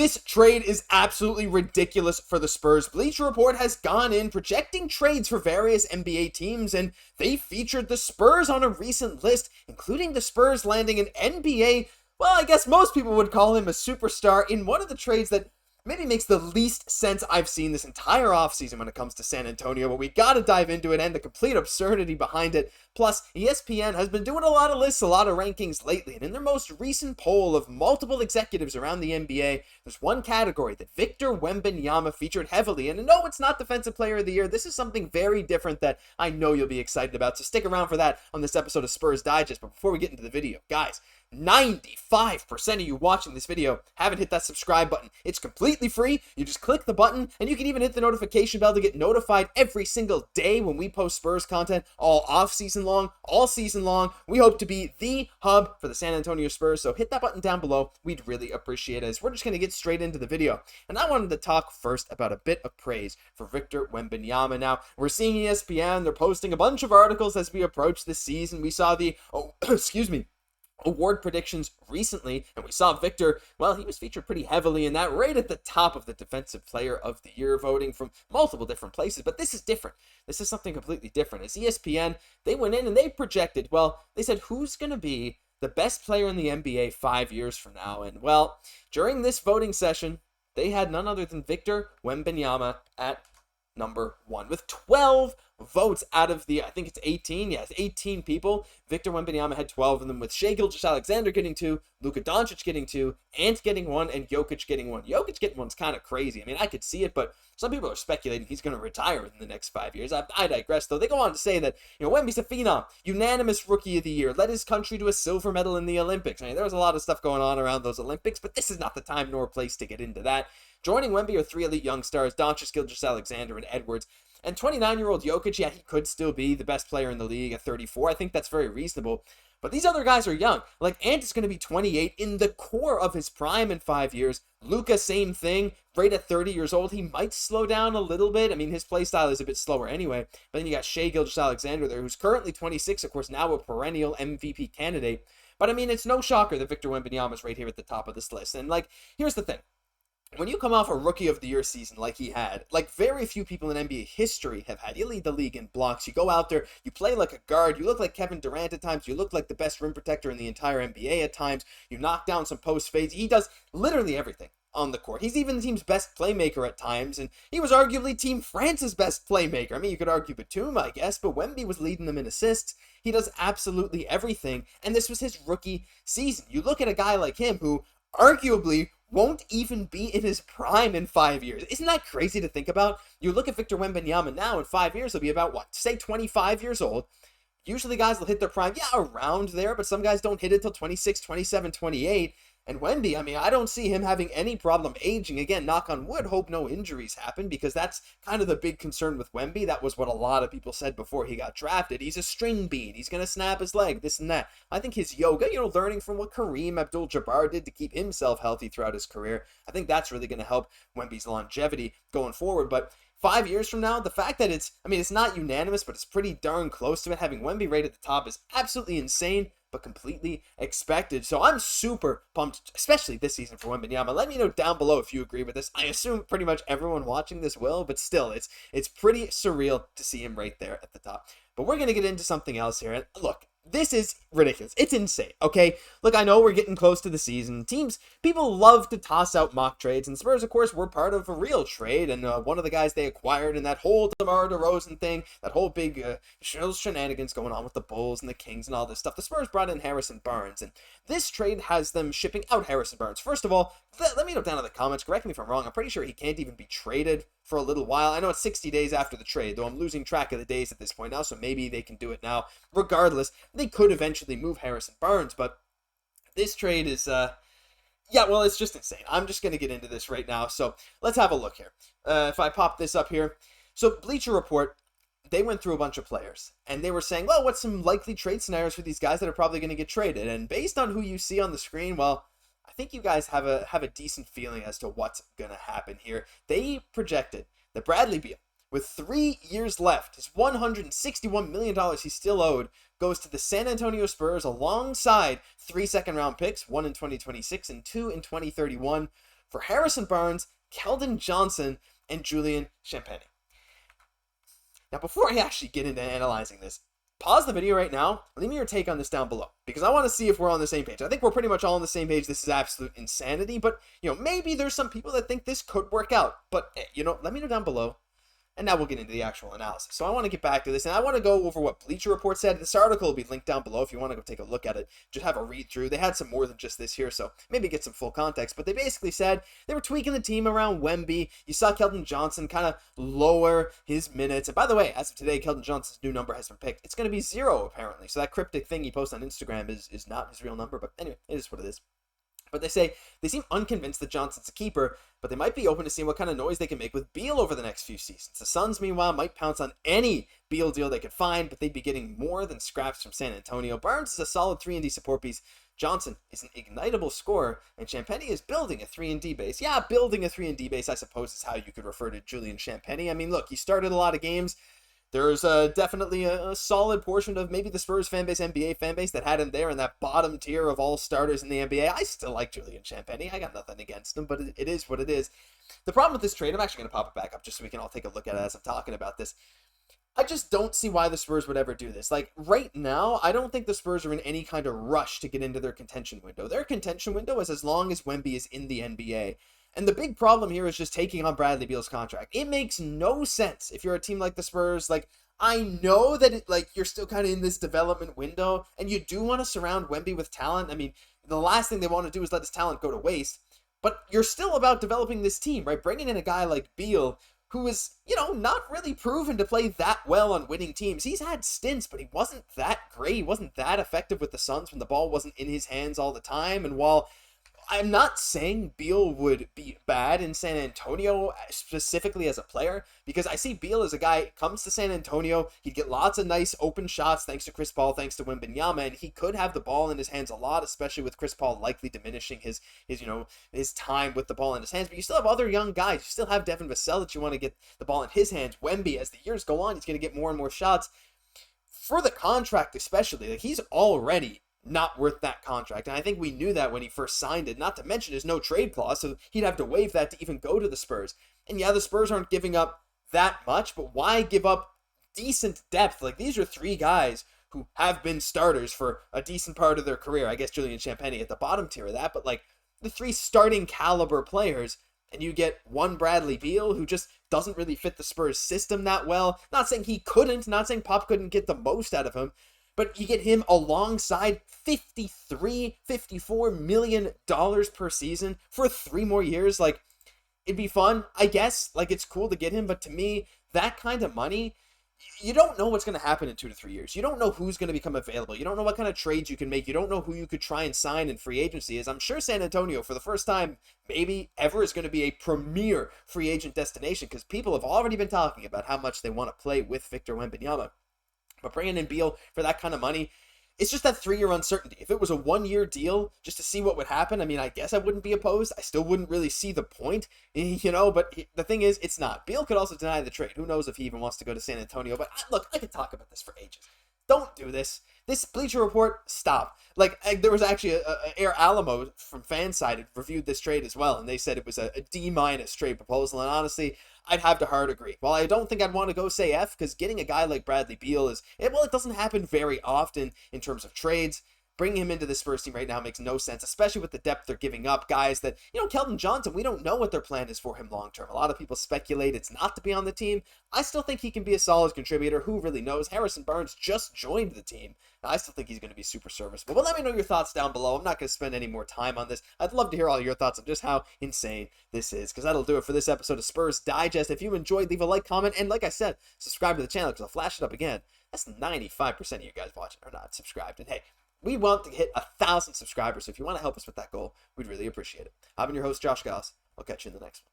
This trade is absolutely ridiculous for the Spurs. Bleacher Report has gone in projecting trades for various NBA teams, and they featured the Spurs on a recent list, including the Spurs landing an NBA, well, I guess most people would call him a superstar, in one of the trades that maybe makes the least sense I've seen this entire offseason when it comes to San Antonio, but we gotta dive into it and the complete absurdity behind it. Plus, ESPN has been doing a lot of lists, a lot of rankings lately, and in their most recent poll of multiple executives around the NBA, there's one category that Victor Wembanyama featured heavily, and no, it's not Defensive Player of the Year. This is something very different that I know you'll be excited about, so stick around for that on this episode of Spurs Digest. But before we get into the video, guys, 95% of you watching this video haven't hit that subscribe button. It's completely free. You just click the button, and you can even hit the notification bell to get notified every single day when we post Spurs content all off-season long, all season long. We hope to be the hub for the San Antonio Spurs, so hit that button down below. We'd really appreciate it, as we're just going to get straight into the video. And I wanted to talk first about a bit of praise for Victor Wembanyama. Now, we're seeing ESPN. They're posting a bunch of articles as we approach this season. We saw the, award predictions recently, and we saw Victor, well, he was featured pretty heavily in that, right at the top of the Defensive Player of the Year voting from multiple different places. But this is different. This is something completely different. As ESPN, they went in and they projected, well, they said, who's going to be the best player in the NBA 5 years from now? And, well, during this voting session, they had none other than Victor Wembanyama at number one, with 12 votes out of the, I think it's 18, yes, 18 people. Victor Wembanyama had 12 of them, with Shai Gilgeous-Alexander getting 2, Luka Doncic getting 2, Ant getting 1, and Jokic getting 1. Jokic getting 1's kind of crazy. I mean, I could see it, but some people are speculating he's going to retire in the next 5 years. I digress, though. They go on to say that, Wemby's a phenom, unanimous Rookie of the Year, led his country to a silver medal in the Olympics. I mean, there was a lot of stuff going on around those Olympics, but this is not the time nor place to get into that. Joining Wemby are 3 elite young stars, Doncic, Gilgeous-Alexander, and Edwards. And 29-year-old Jokic, yeah, he could still be the best player in the league at 34. I think that's very reasonable. But these other guys are young. Like, Ant is going to be 28 in the core of his prime in 5 years. Luka, same thing. Right at 30 years old, he might slow down a little bit. I mean, his play style is a bit slower anyway. But then you got Shai Gilgeous-Alexander there, who's currently 26, of course, now a perennial MVP candidate. But, I mean, it's no shocker that Victor Wembanyama is right here at the top of this list. And, like, here's the thing. When you come off a Rookie of the Year season like he had, like very few people in NBA history have had, you lead the league in blocks, you go out there, you play like a guard, you look like Kevin Durant at times, you look like the best rim protector in the entire NBA at times, you knock down some post fades, he does literally everything on the court. He's even the team's best playmaker at times, and he was arguably Team France's best playmaker. I mean, you could argue Batum, I guess, but Wemby was leading them in assists. He does absolutely everything, and this was his rookie season. You look at a guy like him who arguably won't even be in his prime in 5 years. Isn't that crazy to think about? You look at Victor Wembanyama now, in 5 years, he'll be about, what, say 25 years old. Usually guys will hit their prime, yeah, around there, but some guys don't hit it till 26, 27, 28. And Wemby, I mean, I don't see him having any problem aging. Again, knock on wood, hope no injuries happen, because that's kind of the big concern with Wemby. That was what a lot of people said before he got drafted. He's a string bean. He's going to snap his leg, this and that. I think his yoga, learning from what Kareem Abdul-Jabbar did to keep himself healthy throughout his career, I think that's really going to help Wemby's longevity going forward. But 5 years from now, the fact that it's not unanimous, but it's pretty darn close to it, having Wemby right at the top is absolutely insane, but completely expected. So I'm super pumped, especially this season for Wembanyama. Let me know down below if you agree with this. I assume pretty much everyone watching this will, but still, it's pretty surreal to see him right there at the top. But we're going to get into something else here. And look, this is ridiculous. It's insane, okay? Look, I know we're getting close to the season. People love to toss out mock trades, and Spurs, of course, were part of a real trade, and one of the guys they acquired in that whole DeMar DeRozan thing, that whole big shenanigans going on with the Bulls and the Kings and all this stuff, the Spurs brought in Harrison Barnes, and this trade has them shipping out Harrison Barnes. First of all, let me know down in the comments, correct me if I'm wrong, I'm pretty sure he can't even be traded for a little while. I know it's 60 days after the trade, though I'm losing track of the days at this point now, so maybe they can do it now. Regardless, they could eventually move Harrison Barnes, but this trade is, it's just insane. I'm just going to get into this right now, so let's have a look here. If I pop this up here. So Bleacher Report, they went through a bunch of players, and they were saying, well, what's some likely trade scenarios for these guys that are probably going to get traded? And based on who you see on the screen, well, I think you guys have a decent feeling as to what's going to happen here. They projected that Bradley Beal, with 3 years left, his $161 million he's still owed, goes to the San Antonio Spurs alongside 3 second-round picks, 1 in 2026 and 2 in 2031, for Harrison Barnes, Keldon Johnson, and Julian Champagnie. Now, before I actually get into analyzing this, pause the video right now. Leave me your take on this down below, because I want to see if we're on the same page. I think we're pretty much all on the same page. This is absolute insanity, but, maybe there's some people that think this could work out. But, let me know down below. And now we'll get into the actual analysis. So I want to get back to this, and I want to go over what Bleacher Report said. This article will be linked down below if you want to go take a look at it. Just have a read through. They had some more than just this here, so maybe get some full context. But they basically said they were tweaking the team around Wemby. You saw Keldon Johnson kind of lower his minutes. And by the way, as of today, Keldon Johnson's new number has been picked. It's going to be 0, apparently. So that cryptic thing he posts on Instagram is not his real number. But anyway, it is what it is. But they say they seem unconvinced that Johnson's a keeper, but they might be open to seeing what kind of noise they can make with Beal over the next few seasons. The Suns, meanwhile, might pounce on any Beal deal they could find, but they'd be getting more than scraps from San Antonio. Barnes is a solid 3-and-D support piece. Johnson is an ignitable scorer, and Champagnie is building a 3-and-D base. Yeah, building a 3-and-D base, I suppose, is how you could refer to Julian Champagnie. I mean, look, he started a lot of games. There's definitely a solid portion of maybe the Spurs fan base, NBA fan base, that had him there in that bottom tier of all starters in the NBA. I still like Julian Champagnie. I got nothing against him, but it is what it is. The problem with this trade, I'm actually going to pop it back up just so we can all take a look at it as I'm talking about this. I just don't see why the Spurs would ever do this. Like, right now, I don't think the Spurs are in any kind of rush to get into their contention window. Their contention window is as long as Wemby is in the NBA. And the big problem here is just taking on Bradley Beal's contract. It makes no sense if you're a team like the Spurs. Like, I know that you're still kind of in this development window, and you do want to surround Wemby with talent. I mean, the last thing they want to do is let his talent go to waste. But you're still about developing this team, right? Bringing in a guy like Beal, who is, not really proven to play that well on winning teams. He's had stints, but he wasn't that great. He wasn't that effective with the Suns when the ball wasn't in his hands all the time. And while I'm not saying Beal would be bad in San Antonio specifically as a player, because I see Beal as a guy, comes to San Antonio, he'd get lots of nice open shots thanks to Chris Paul, thanks to Wembanyama, and he could have the ball in his hands a lot, especially with Chris Paul likely diminishing his time with the ball in his hands. But you still have other young guys. You still have Devin Vassell that you want to get the ball in his hands. Wemby, as the years go on, he's going to get more and more shots. For the contract especially, he's already not worth that contract. And I think we knew that when he first signed it, not to mention his no trade clause, so he'd have to waive that to even go to the Spurs. And yeah, the Spurs aren't giving up that much, but why give up decent depth? Like, these are 3 guys who have been starters for a decent part of their career. I guess Julian Champagnie at the bottom tier of that, but the 3 starting caliber players, and you get one Bradley Beal who just doesn't really fit the Spurs system that well. Not saying he couldn't, not saying Pop couldn't get the most out of him, but you get him alongside $54 million per season for 3 more years. It'd be fun, I guess. It's cool to get him, but to me, that kind of money, you don't know what's going to happen in 2 to 3 years. You don't know who's going to become available. You don't know what kind of trades you can make. You don't know who you could try and sign in free agency. As I'm sure San Antonio, for the first time, maybe ever, is going to be a premier free agent destination, because people have already been talking about how much they want to play with Victor Wembanyama. But bringing in Beal for that kind of money, it's just that 3-year uncertainty. If it was a 1-year deal just to see what would happen, I mean, I guess I wouldn't be opposed. I still wouldn't really see the point, but the thing is, it's not. Beal could also deny the trade. Who knows if he even wants to go to San Antonio, but look, I could talk about this for ages. Don't do this. This Bleacher Report, stop. There was actually a Air Alamo from Fanside reviewed this trade as well, and they said it was a D- trade proposal, and honestly, I'd have to hard agree. While I don't think I'd want to go say F, because getting a guy like Bradley Beal it doesn't happen very often in terms of trades. Bringing him into this Spurs team right now makes no sense, especially with the depth they're giving up. Guys that, Keldon Johnson, we don't know what their plan is for him long term. A lot of people speculate it's not to be on the team. I still think he can be a solid contributor. Who really knows? Harrison Barnes just joined the team. I still think he's going to be super serviceable. But let me know your thoughts down below. I'm not going to spend any more time on this. I'd love to hear all your thoughts on just how insane this is, because that'll do it for this episode of Spurs Digest. If you enjoyed, leave a like, comment, and like I said, subscribe to the channel, because I'll flash it up again. That's 95% of you guys watching are not subscribed. And hey, we want to hit 1,000 subscribers, so if you want to help us with that goal, we'd really appreciate it. I've been your host, Josh Gosse. I'll catch you in the next one.